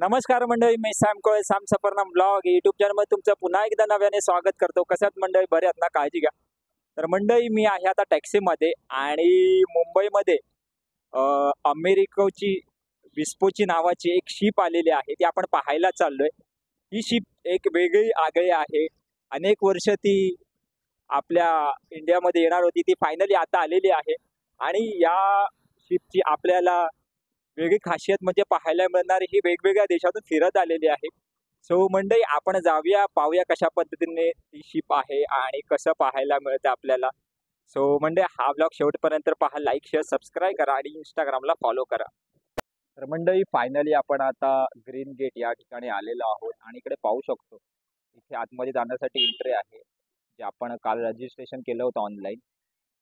नमस्कार मंडळी, मी Sam कोळे, Sam Safarnama blog YouTube चॅनलमध्ये तुमचं पुन्हा एकदा नव्याने स्वागत करतो. कशात मंडळी, बरे आहेत ना? काळजी घ्या. तर मंडळी, मी आहे आता टॅक्सीमध्ये आणि मुंबईमध्ये अमेरिकेची विस्पोची नावाची एक शिप आलेली आहे, ती आपण पाहायला चाललोय. ही शिप एक वेगळी आगळी आहे. अनेक वर्ष ती आपल्या इंडियामध्ये येणार होती, ती फायनली आता आलेली आहे. आणि या शिपची आपल्याला वेगळी खासियत म्हणजे पाहायला मिळणार ही वेगवेगळ्या देशातून फिरत आलेली आहे. सो मंडळी, आपण जाऊया, पाहूया कशा पद्धतीने ती शिप आहे आणि कसं पाहायला मिळतं आपल्याला. सो मंडळी, हा ब्लॉग शेवटपर्यंत पहा, लाईक शेअर सबस्क्राईब करा आणि इंस्टाग्रामला फॉलो करा. तर मंडळी, फायनली आपण आता ग्रीन गेट या ठिकाणी आलेलो आहोत आणि इकडे पाहू शकतो, इथे आतमध्ये जाण्यासाठी एंट्री आहे, जे आपण काल रजिस्ट्रेशन केलं होतं ऑनलाईन.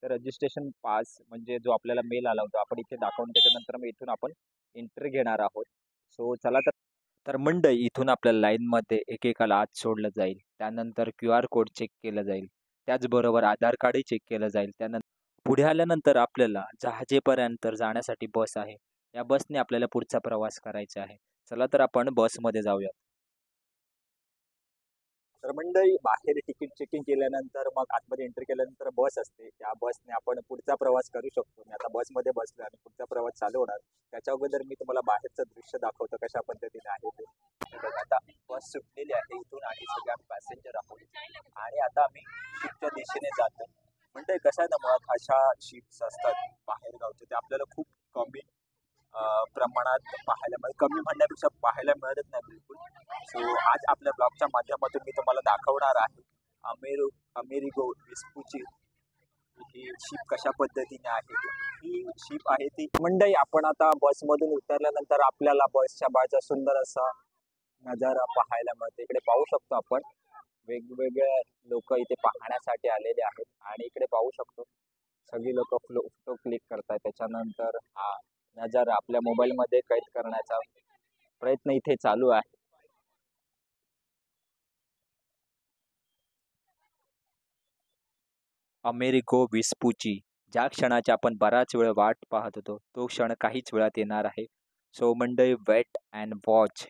तर रजिस्ट्रेशन पास म्हणजे जो आपल्याला मेल आला होता, आपण इथे दाखवून त्याच्यानंतर मग इथून आपण एंट्री घेणार आहोत. सो चला तर. तर मंडळी, इथून आपल्या लाईनमध्ये एकेकाला आत सोडलं जाईल, त्यानंतर QR कोड चेक केलं जाईल, त्याचबरोबर आधार कार्डही चेक केलं जाईल. त्यानंतर पुढे आल्यानंतर आपल्याला जहाजेपर्यंत जाण्यासाठी बस आहे, या बसने आपल्याला पुढचा प्रवास करायचा आहे. चला तर आपण बसमध्ये जाऊया. तर मंडळी, बाहेर तिकीट चेकिंग केल्यानंतर मग आतमध्ये एंट्री केल्यानंतर बस असते, त्या बसने आपण पुढचा प्रवास करू शकतो. मी आता बसमध्ये बसलो आणि पुढचा प्रवास चालू होणार. त्याच्या अगोदर मी तुम्हाला बाहेरचं दृश्य दाखवतो कशा पद्धतीने आहे ते. बघा, आता बस सुटलेली आहे इथून आणि सगळे आम्ही पॅसेंजर आहोत आणि आता आम्ही शिपच्या दिशेने जातो. म्हणजे कसं आहे ना, मुळात अशा शिप्स असतात बाहेर गावचे, ते आपल्याला खूप कमी प्रमाणात पाहायला मिळेल. कमी म्हणण्यापेक्षा पाहायला मिळतच नाही बिलकुल. सो आज आपल्या ब्लॉगच्या माध्यमातून मी तुम्हाला दाखवणार आहे अमेरिगो विस्पूची ही शिप कशा पद्धतीने आहे. ही शिप आहे ती. मंडळी, आपण आता बसमधून उतरल्यानंतर आपल्याला बसच्या बाजूचा सुंदर असा नजारा पाहायला मिळतो. इकडे पाहू शकतो आपण वेगवेगळे लोक इथे पाहण्यासाठी आलेले आहेत आणि इकडे पाहू शकतो सगळी लोक फोटो क्लिक करतात. त्याच्यानंतर हा नजारा आपल्या मोबाईलमध्ये कैद करण्याचा प्रयत्न इथे चालू आहे. अमेरिको विस्पूची, ज्या क्षणाची आपण बराच वेळ वाट पाहत होतो, तो क्षण काहीच वेळात येणार आहे. सो मंडळी, वेट अँड वॉच.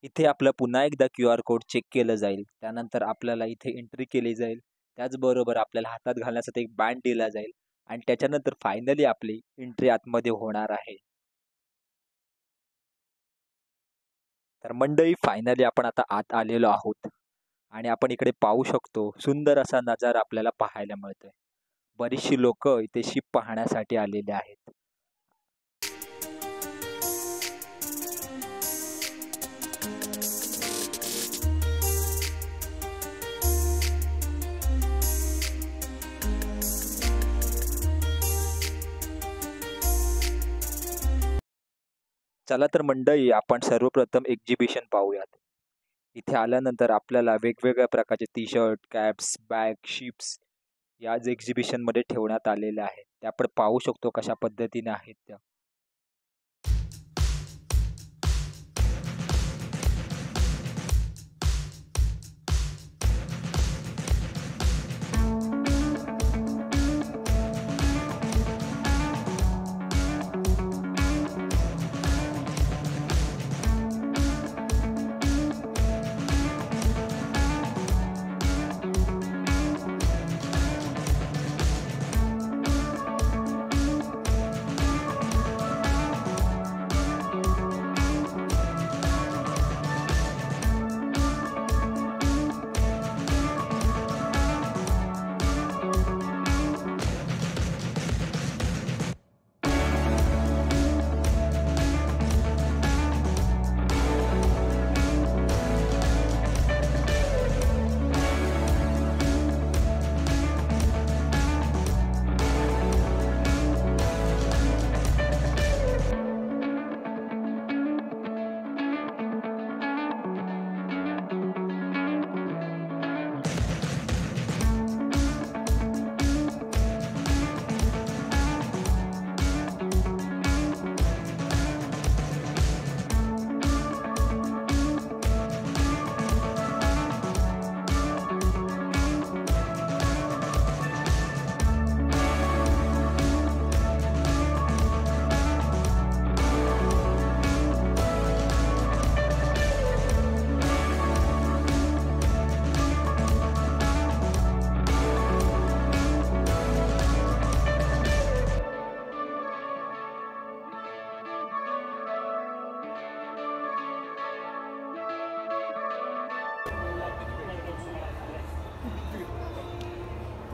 इथे आपलं पुन्हा एकदा QR कोड चेक केलं जाईल, त्यानंतर आपल्याला इथे एंट्री केली जाईल, त्याचबरोबर आपल्याला हातात घालण्यासाठी एक बँड दिला जाईल आणि त्याच्यानंतर फायनली आपली एंट्री आतमध्ये होणार आहे. तर मंडळी, फायनली आपण आता आत आलेलो आहोत आणि आपण इकडे पाहू शकतो सुंदर असा नजारा आपल्याला पाहायला मिळतोय. बरीचशी लोक इथे शिप पाहण्यासाठी आलेले आहेत. चला तर मंडळी, आपण सर्वप्रथम एक्झिबिशन पाहूयात. इथे आल्यानंतर आपल्याला वेगवेगळ्या प्रकारचे टी-शर्ट, कॅप्स, बॅग, शिप्स याच एक्झिबिशनमध्ये ठेवण्यात आलेल्या आहेत. ते आपण पाहू शकतो कशा पद्धतीने आहेत त्या.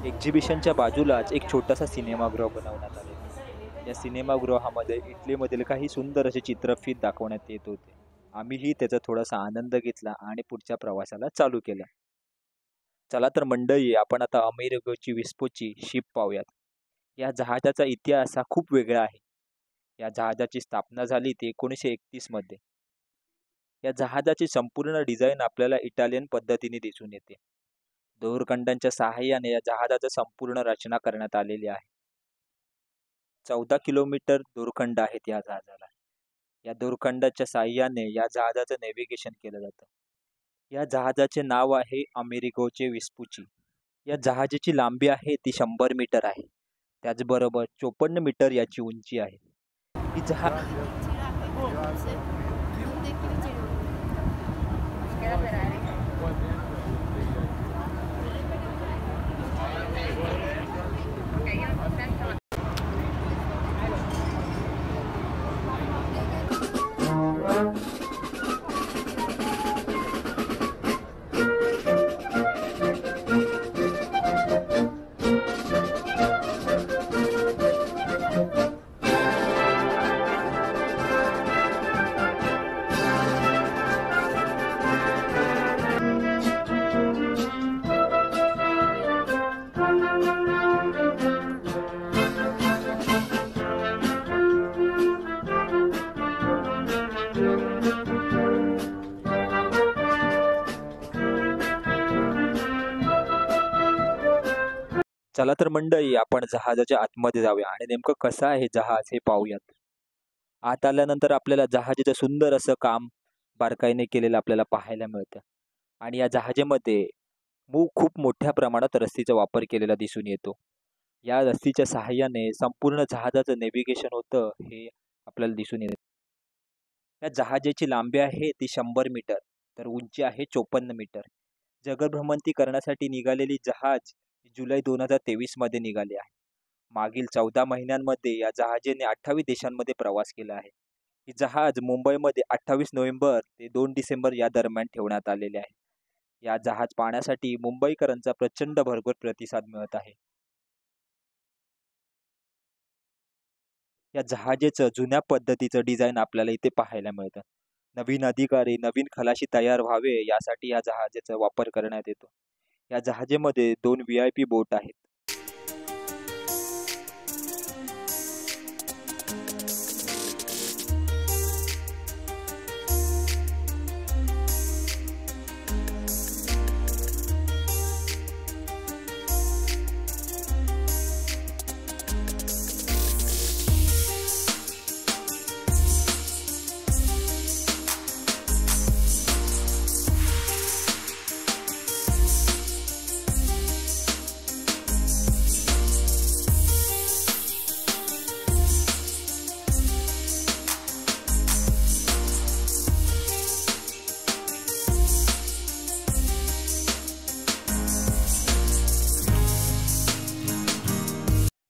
एक्झिबिशनच्या बाजूलाच एक छोटासा सिनेमागृह बनवण्यात आलेला आहे. या सिनेमागृहामध्ये इटलीमधील काही सुंदर असे चित्रफित दाखवण्यात येत होते. आम्हीही त्याचा थोडासा आनंद घेतला आणि पुढच्या प्रवासाला चालू केलं. चला तर मंडळी, आपण आता अमेरिकेची विस्पोची शिप पाहूयात. या जहाजाचा इतिहास हा खूप वेगळा आहे. या जहाजाची स्थापना झाली ती 1931 मध्ये. या जहाजाची संपूर्ण डिझाईन आपल्याला इटालियन पद्धतीने दिसून येते. दोरखंडांच्या सहाय्याने या जहाजाची संपूर्ण रचना करण्यात आलेली आहे. 14 किलोमीटर दोरखंड आहेत या जहाजाला. या दोरखंडाच्या सहाय्याने या जहाजाचं नेव्हिगेशन केलं जातं. या जहाजाचे नाव आहे अमेरिगोचे विस्पुची. या जहाजाची लांबी आहे ती 100 मीटर आहे. त्याचबरोबर 54 मीटर याची उंची आहे. ही जहाज चला तर मंडळी, आपण जहाजाच्या आतमध्ये जाऊया आणि नेमकं कसं आहे जहाज हे पाहूयात. आत आल्यानंतर आपल्याला जहाजाचं सुंदर असं काम बारकाईने केलेलं आपल्याला पाहायला मिळतं. आणि या जहाजामध्ये खूप मोठ्या प्रमाणात रस्सीचा वापर केलेला दिसून येतो. या रस्सीच्या सहाय्याने संपूर्ण जहाजाचं नेव्हिगेशन होतं हे आपल्याला दिसून येतं. या जहाजाची लांबी आहे ती 100 मीटर, तर उंची आहे 54 मीटर. जगभ्रमंती करण्यासाठी निघालेली जहाज जुलै 2023 मध्ये निघाले आहे. मागील 14 महिन्यांमध्ये या जहाजाने 28 देशांमध्ये प्रवास केला आहे. ही जहाज मुंबईमध्ये 28 नोव्हेंबर ते 2 डिसेंबर या दरम्यान ठेवण्यात आलेले आहे. या जहाज पाहण्यासाठी मुंबईकरांचा प्रचंड भरघोस प्रतिसाद मिळत आहे. या जहाजाचं जुन्या पद्धतीचं डिझाईन आपल्याला इथे पाहायला मिळतं. नवीन अधिकारी नवीन खलाशी तयार व्हावे यासाठी या जहाजाचा वापर करण्यात येतो. या जहाजामध्ये 2 VIP बोट आहेत.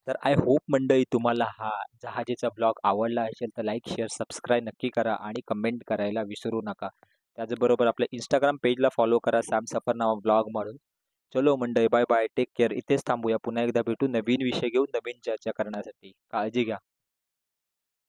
तर आय होप मंडळी, तुम्हाला हा जहाजाचा ब्लॉग आवडला असेल तर लाईक शेअर सबस्क्राईब नक्की करा आणि कमेंट करायला विसरू नका. त्याचबरोबर आपल्या इंस्टाग्राम पेजला फॉलो करा, सॅम सफरनामा ब्लॉग म्हणून. चलो मंडळी, बाय बाय, टेक केअर. इथेच थांबूया. पुन्हा एकदा भेटू नवीन विषय घेऊन नवीन चर्चा करण्यासाठी. काळजी घ्या.